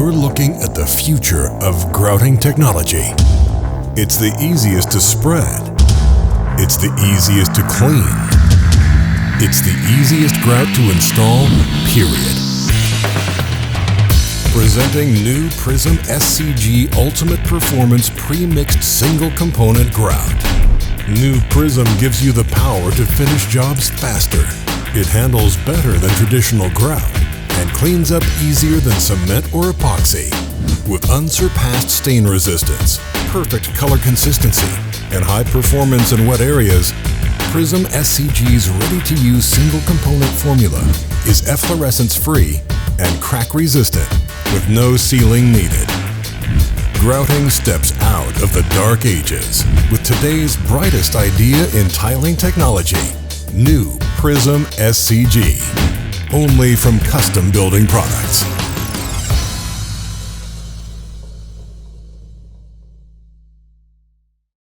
You're looking at the future of grouting technology. It's the easiest to spread. It's the easiest to clean. It's the easiest grout to install, period. Presenting new Prism SCG Ultimate Performance Pre-Mixed Single Component Grout. New Prism gives you the power to finish jobs faster. It handles better than traditional grout and cleans up easier than cement or epoxy. With unsurpassed stain resistance, perfect color consistency, and high performance in wet areas, Prism SCG's ready-to-use single-component formula is efflorescence-free and crack-resistant with no sealing needed. Grouting steps out of the dark ages with today's brightest idea in tiling technology, new Prism SCG. Only from Custom Building Products.